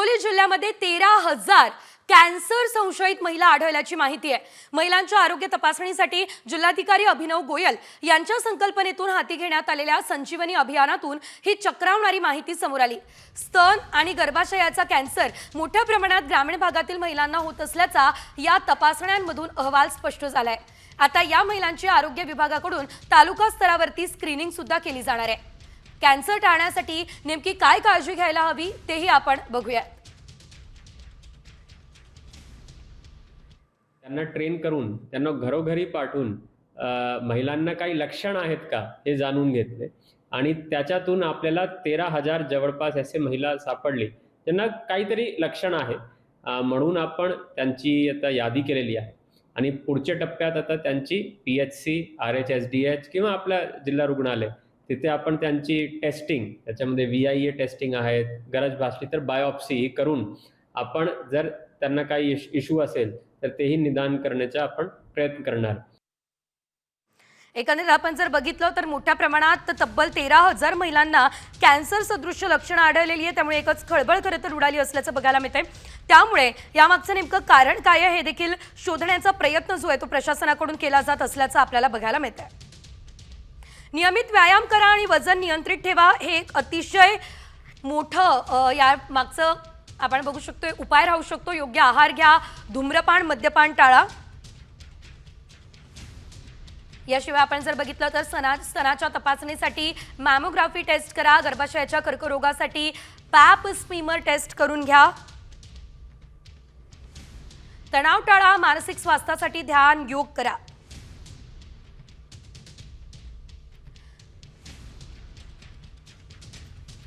हिंगोली जिल्ह्यामध्ये 13,000 कॅन्सर संशयित महिला आढळल्याची माहिती आहे। महिलांच्या आरोग्य तपासणीसाठी जिल्हाधिकारी अभिनव गोयल यांच्या संकल्पनेतून हाती घेण्यात आलेल्या संजीवनी अभियानातून ही चक्रावणारी माहिती समोर आली। स्तन आणि गर्भाशयाचा कॅन्सर मोठ्या प्रमाणात ग्रामीण भागातील महिलांना होत असल्याचा या तपासण्यांमधून अहवाल स्पष्ट झालाय। आता या महिलांची आरोग्य विभागाकडून तालुका स्तरावरती स्क्रीनिंग सुद्धा केली जाणार आहे। कॅन्सर टाळण्यासाठी नेमकी काय काळजी घ्यायला हवी तेही आपण बघूया। त्यांना ट्रेन करून त्यांना घरोघरी पाठवून महिलांना काही लक्षण आहेत का हे जाणून घेतले आणि त्याच्यातून आपल्याला 13,000 जवळपास असे महिला सापडले त्यांना काहीतरी लक्षण आहे, म्हणून आपण त्यांची आता यादी केलेली आहे आणि पुढच्या टप्प्यात आता त्यांची PHC, RHSDH किंवा आपल्या जिल्हा रुग्णालय तिथे आपण त्यांची टेस्टिंग, त्याच्यामध्ये VIA टेस्टिंग आहेत, गरज भासली तर बायोप्सी ही करून आपण जर त्यांना काही इश्यू असेल तर तेही निदान करण्याचा आपण प्रयत्न करणार। एकंदरीत आपण जर बघितलं तर मोठ्या प्रमाणात तब्बल 13,000 महिलांना कॅन्सर सदृश्य लक्षणं आढळलेली आहे। त्यामुळे एकच खळबळ खरं तर उडाली असल्याचं बघायला मिळतंय। त्यामुळे यामागचं नेमकं कारण काय आहे हे देखील शोधण्याचा प्रयत्न जो आहे तो प्रशासनाकडून केला जात असल्याचं आपल्याला बघायला मिळतंय। नियमित व्यायाम करा आणि वजन नियंत्रित ठेवा हे एक अतिशय मोठं या मागचं आपण बघू शकतो उपाय राहू शकतो। योग्य आहार घ्या, धूम्रपान मद्यपान टाळा। याशिवाय आपण जर बघितलं तर स्तनाच्या तपासणीसाठी मॅमोग्राफी टेस्ट करा, गर्भाशयाच्या कर्करोगासाठी पॅप स्मीमर टेस्ट करून घ्या। तणाव टाळा, मानसिक स्वास्थ्यासाठी ध्यान योग करा।